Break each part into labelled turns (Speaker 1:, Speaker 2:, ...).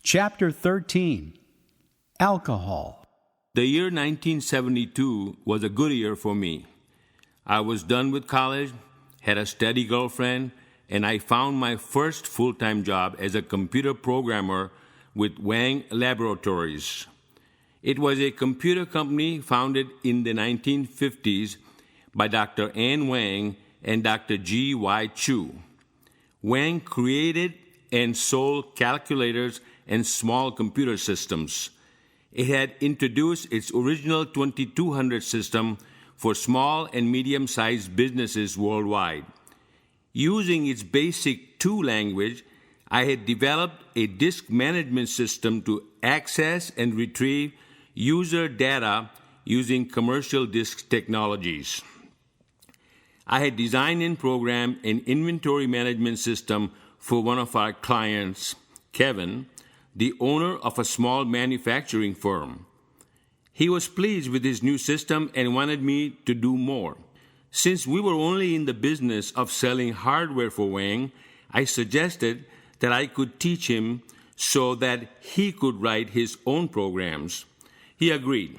Speaker 1: Chapter 13-alcohol.
Speaker 2: The year 1972 was a good year for me. I was done with college, had a steady girlfriend, and I found my first full-time job as a computer programmer with Wang Laboratories. It was a computer company founded in the 1950s by Dr. Ann Wang and Dr. G.Y. Chu. Wang created and sold calculators and small computer systems. It had introduced its original 2200 system for small and medium-sized businesses worldwide. Using its basic 2 language, I had developed a disk management system to access and retrieve user data using commercial disk technologies. I had designed and programmed an inventory management system for one of our clients, Kevin, the owner of a small manufacturing firm. He was pleased with his new system and wanted me to do more. Since we were only in the business of selling hardware for Wang, I suggested that I could teach him so that he could write his own programs. He agreed.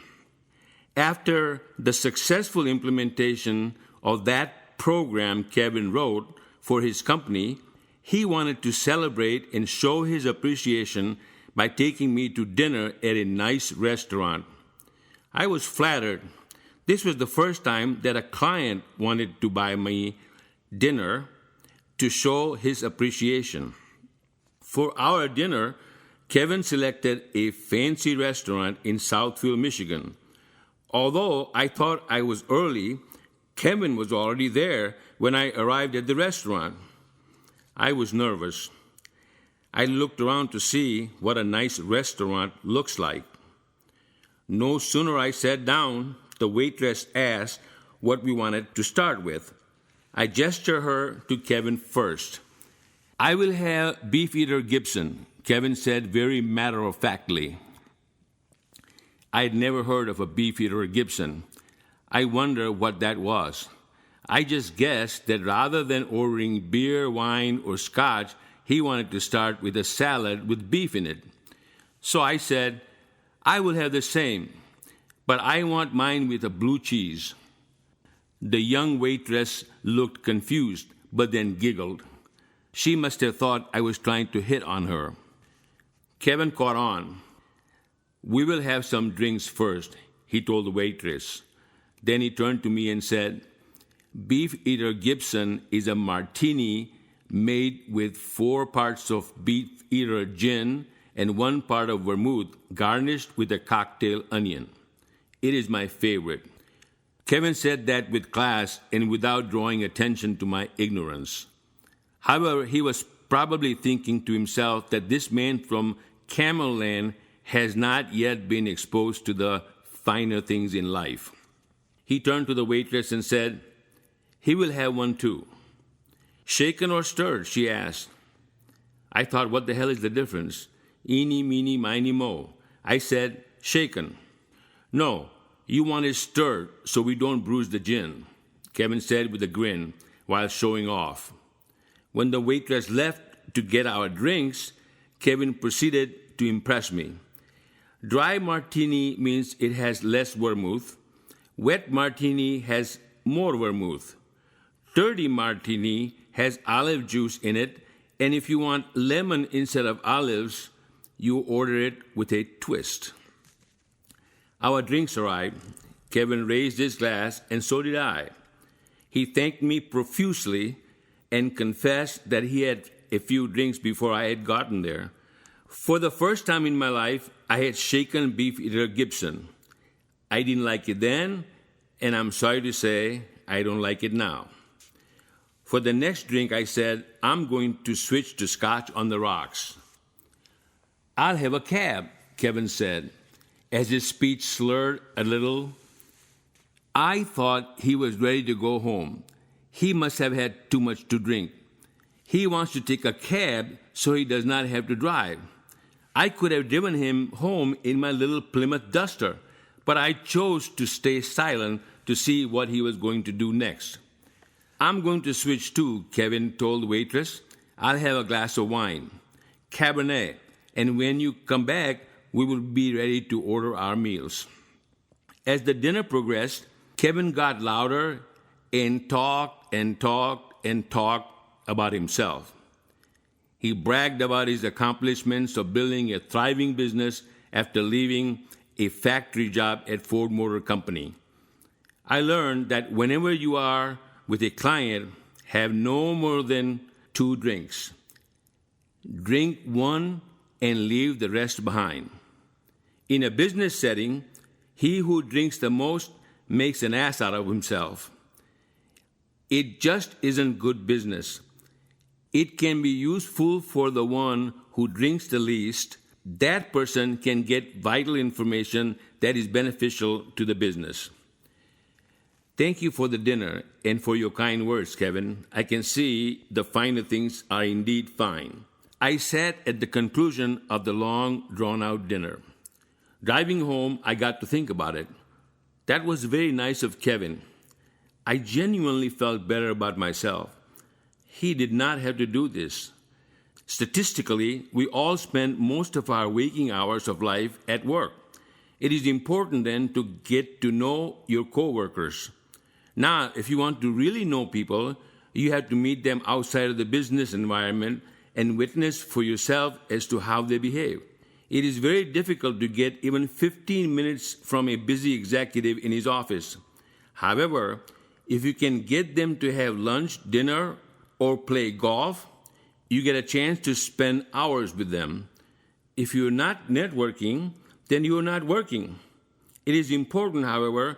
Speaker 2: After the successful implementation of that program Kevin wrote for his company, he wanted to celebrate and show his appreciation by taking me to dinner at a nice restaurant. I was flattered. This was the first time that a client wanted to buy me dinner to show his appreciation. For our dinner, Kevin selected a fancy restaurant in Southfield, Michigan. Although I thought I was early, Kevin was already there when I arrived at the restaurant. I was nervous. I looked around to see what a nice restaurant looks like. No sooner I sat down, the waitress asked what we wanted to start with. I gestured her to Kevin first. "I will have Beefeater Gibson," Kevin said very matter-of-factly. I had never heard of a Beefeater Gibson. I wondered what that was. I just guessed that rather than ordering beer, wine, or scotch, he wanted to start with a salad with beef in it. So I said, "I will have the same, but I want mine with a blue cheese." The young waitress looked confused, but then giggled. She must have thought I was trying to hit on her. Kevin caught on. "We will have some drinks first," he told the waitress. Then he turned to me and said, "Beefeater Gibson is a martini made with 4 parts of Beefeater gin and 1 part of vermouth, garnished with a cocktail onion. It is my favorite." Kevin said that with class and without drawing attention to my ignorance. However, he was probably thinking to himself that this man from Camel Land has not yet been exposed to the finer things in life. He turned to the waitress and said, "He will have one too." "Shaken or stirred?" she asked. I thought, what the hell is the difference? Eeny, meeny, miny, mo. I said, "Shaken." "No, you want it stirred so we don't bruise the gin," Kevin said with a grin while showing off. When the waitress left to get our drinks, Kevin proceeded to impress me. Dry martini means it has less vermouth. Wet martini has more vermouth. Dirty martini has olive juice in it, and if you want lemon instead of olives, you order it with a twist. Our drinks arrived. Kevin raised his glass, and so did I. He thanked me profusely and confessed that he had a few drinks before I had gotten there. For the first time in my life, I had shaken Beefeater Gibson. I didn't like it then, and I'm sorry to say I don't like it now. For the next drink, I said, "I'm going to switch to scotch on the rocks." "I'll have a cab," Kevin said, as his speech slurred a little. I thought he was ready to go home. He must have had too much to drink. He wants to take a cab so he does not have to drive. I could have driven him home in my little Plymouth Duster, but I chose to stay silent to see what he was going to do next. "I'm going to switch too," Kevin told the waitress. "I'll have a glass of wine. Cabernet, and when you come back, we will be ready to order our meals. As the dinner progressed, Kevin got louder and talked and talked and talked about himself. He bragged about his accomplishments of building a thriving business after leaving a factory job at Ford Motor Company. I learned that whenever you are with a client, have no more than 2 drinks. Drink one and leave the rest behind. In a business setting, he who drinks the most makes an ass out of himself. It just isn't good business. It can be useful for the one who drinks the least. That person can get vital information that is beneficial to the business. Thank you for the dinner and for your kind words, Kevin. I can see the finer things are indeed fine. I sat at the conclusion of the long, drawn-out dinner. Driving home, I got to think about it. That was very nice of Kevin. I genuinely felt better about myself. He did not have to do this. Statistically, we all spend most of our waking hours of life at work. It is important then to get to know your coworkers. Now, if you want to really know people, you have to meet them outside of the business environment and witness for yourself as to how they behave. It is very difficult to get even 15 minutes from a busy executive in his office. However, if you can get them to have lunch, dinner, or play golf, you get a chance to spend hours with them. If you're not networking, then you're not working. It is important, however,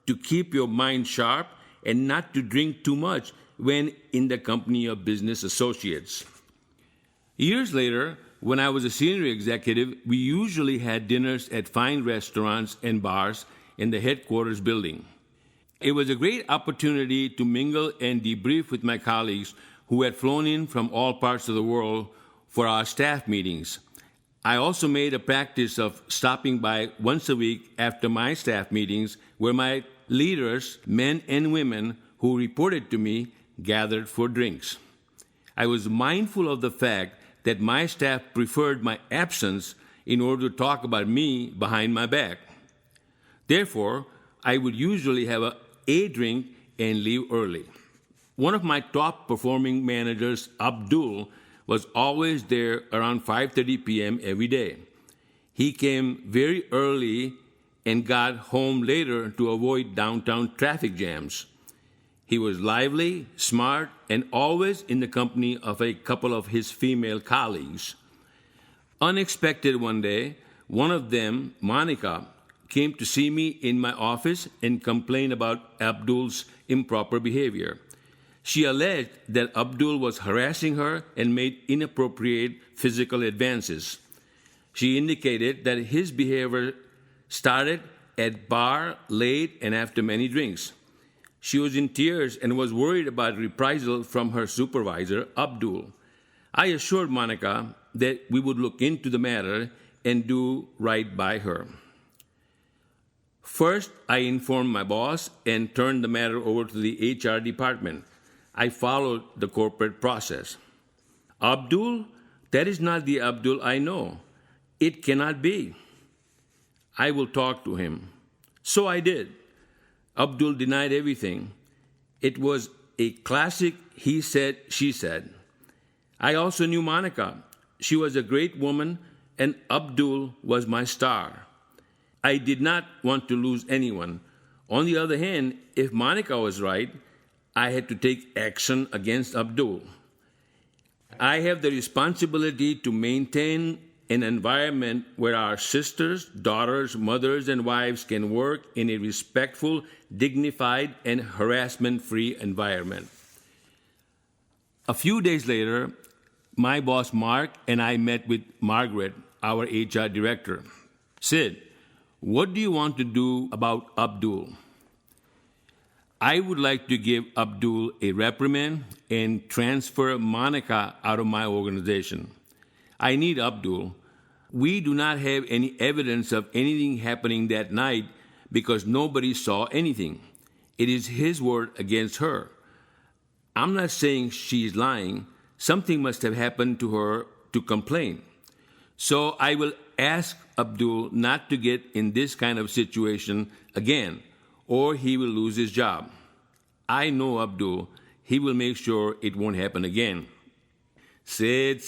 Speaker 2: to keep your mind sharp and not to drink too much when in the company of business associates. Years later, when I was a senior executive, we usually had dinners at fine restaurants and bars in the headquarters building. It was a great opportunity to mingle and debrief with my colleagues who had flown in from all parts of the world for our staff meetings. I also made a practice of stopping by once a week after my staff meetings where my leaders, men and women who reported to me, gathered for drinks. I was mindful of the fact that my staff preferred my absence in order to talk about me behind my back. Therefore, I would usually have a drink and leave early. One of my top performing managers, Abdul, was always there around 5:30 p.m. every day. He came very early and got home later to avoid downtown traffic jams. He was lively, smart, and always in the company of a couple of his female colleagues. Unexpected one day, one of them, Monica, came to see me in my office and complained about Abdul's improper behavior. She alleged that Abdul was harassing her and made inappropriate physical advances. She indicated that his behavior started at bar late and after many drinks. She was in tears and was worried about reprisal from her supervisor, Abdul. I assured Monica that we would look into the matter and do right by her. First, I informed my boss and turned the matter over to the HR department. I followed the corporate process. Abdul, that is not the Abdul I know. It cannot be. I will talk to him. So I did. Abdul denied everything. It was a classic he said, she said. I also knew Monica. She was a great woman, and Abdul was my star. I did not want to lose anyone. On the other hand, if Monica was right, I had to take action against Abdul. I have the responsibility to maintain an environment where our sisters, daughters, mothers, and wives can work in a respectful, dignified, and harassment-free environment. A few days later, my boss Mark and I met with Margaret, our HR director. Sid, what do you want to do about Abdul? I would like to give Abdul a reprimand and transfer Monica out of my organization. I need Abdul. We do not have any evidence of anything happening that night because nobody saw anything. It is his word against her. I'm not saying she's lying. Something must have happened to her to complain. So I will ask Abdul not to get in this kind of situation again, or he will lose his job. I know Abdul. He will make sure it won't happen again. Sid,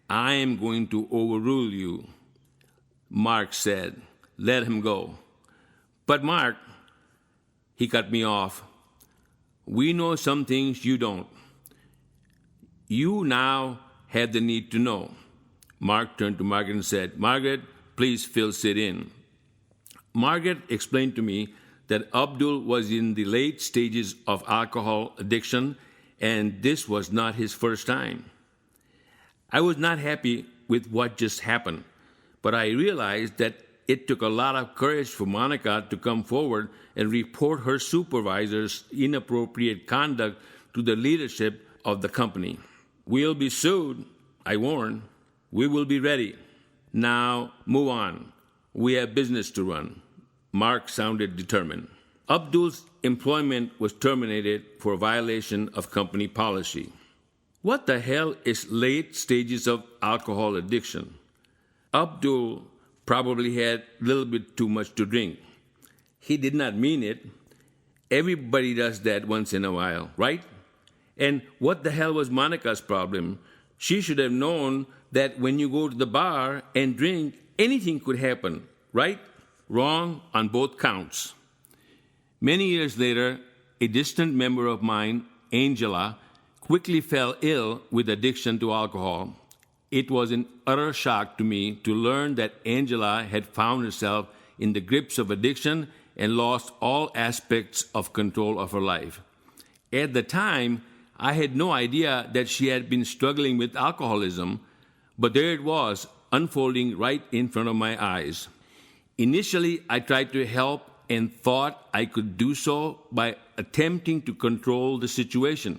Speaker 2: I am going to overrule you. Mark said, let him go. But Mark, he cut me off. We know some things you don't. You now have the need to know. Mark turned to Margaret and said, Margaret, please fill Sid in. Margaret explained to me that Abdul was in the late stages of alcohol addiction, and this was not his first time. I was not happy with what just happened, but I realized that it took a lot of courage for Monica to come forward and report her supervisor's inappropriate conduct to the leadership of the company. We'll be sued, I warned. We will be ready. Now, move on. We have business to run. Mark sounded determined. Abdul's employment was terminated for violation of company policy. What the hell is late stages of alcohol addiction? Abdul probably had a little bit too much to drink. He did not mean it. Everybody does that once in a while, right? And what the hell was Monica's problem? She should have known that when you go to the bar and drink, anything could happen, right? Wrong on both counts. Many years later, a distant member of mine, Angela, quickly fell ill with addiction to alcohol. It was an utter shock to me to learn that Angela had found herself in the grips of addiction and lost all aspects of control of her life. At the time, I had no idea that she had been struggling with alcoholism, but there it was, unfolding right in front of my eyes. Initially, I tried to help and thought I could do so by attempting to control the situation.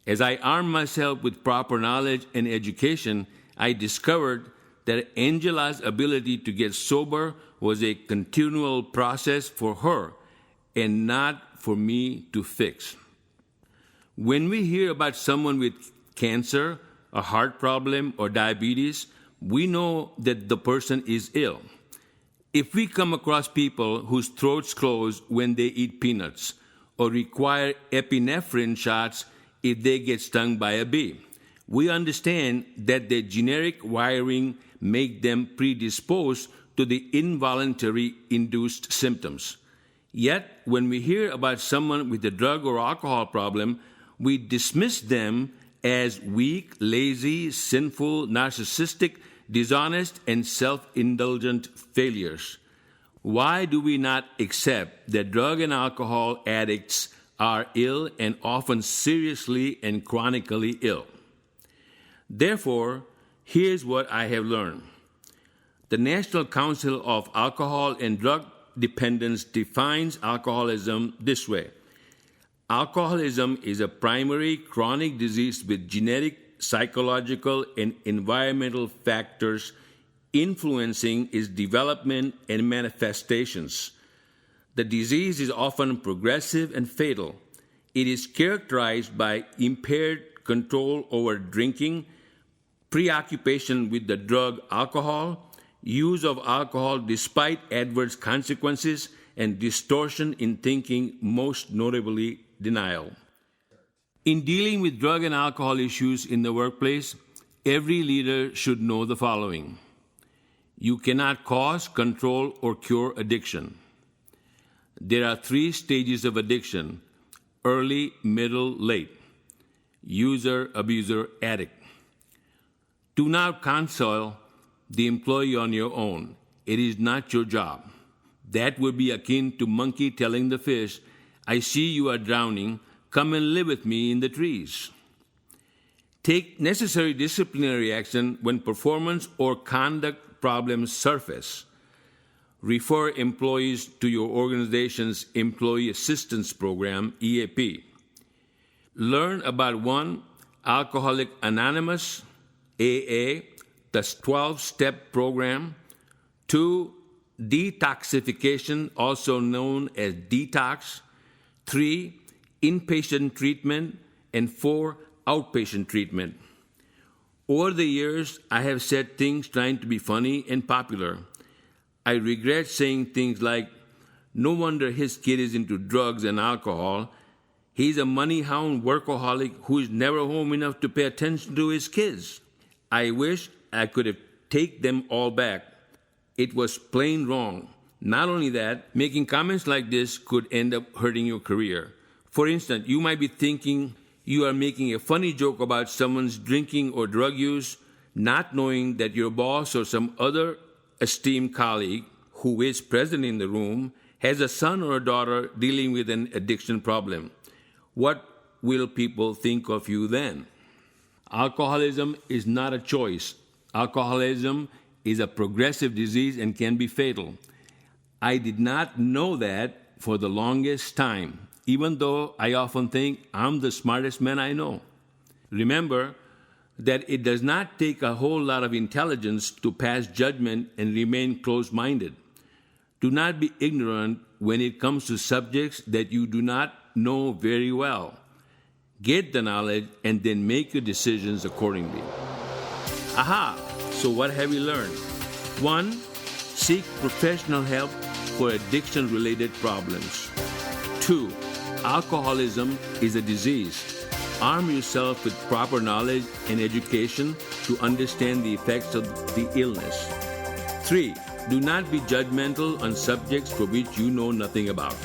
Speaker 2: As I armed myself with proper knowledge and education, I discovered that Angela's ability to get sober was a continual process for her and not for me to fix. When we hear about someone with cancer, a heart problem, or diabetes, we know that the person is ill. If we come across people whose throats close when they eat peanuts or require epinephrine shots if they get stung by a bee, we understand that their genetic wiring make them predisposed to the involuntary induced symptoms. Yet, when we hear about someone with a drug or alcohol problem, we dismiss them as weak, lazy, sinful, narcissistic, dishonest, and self-indulgent failures. Why do we not accept that drug and alcohol addicts are ill and often seriously and chronically ill? Therefore, here's what I have learned. The National Council of Alcohol and Drug Dependence defines alcoholism this way. Alcoholism is a primary chronic disease with genetic, psychological, and environmental factors influencing its development and manifestations. The disease is often progressive and fatal. It is characterized by impaired control over drinking, preoccupation with the drug alcohol, use of alcohol despite adverse consequences, and distortion in thinking, most notably denial. In dealing with drug and alcohol issues in the workplace, every leader should know the following. You cannot cause, control, or cure addiction. There are 3 stages of addiction: early, middle, late. User, abuser, addict. Do not console the employee on your own. It is not your job. That would be akin to monkey telling the fish, I see you are drowning, come and live with me in the trees. Take necessary disciplinary action when performance or conduct problems surface. Refer employees to your organization's Employee Assistance Program, EAP. Learn about 1, Alcoholics Anonymous, AA, the 12-step program. 2, detoxification, also known as detox. 3, inpatient treatment. And 4, outpatient treatment. Over the years, I have said things trying to be funny and popular. I regret saying things like, "No wonder his kid is into drugs and alcohol. He's a money-hound workaholic who is never home enough to pay attention to his kids." I wish I could have taken them all back. It was plain wrong. Not only that, making comments like this could end up hurting your career. For instance, you might be thinking you are making a funny joke about someone's drinking or drug use, not knowing that your boss or some other esteemed colleague who is present in the room has a son or a daughter dealing with an addiction problem. What will people think of you then? Alcoholism is not a choice. Alcoholism is a progressive disease and can be fatal. I did not know that for the longest time, even though I often think I'm the smartest man I know. Remember that it does not take a whole lot of intelligence to pass judgment and remain closed-minded. Do not be ignorant when it comes to subjects that you do not know very well. Get the knowledge and then make your decisions accordingly. Aha! So what have we learned? 1. Seek professional help for addiction-related problems. 2. Alcoholism is a disease. Arm yourself with proper knowledge and education to understand the effects of the illness. 3. Do not be judgmental on subjects for which you know nothing about.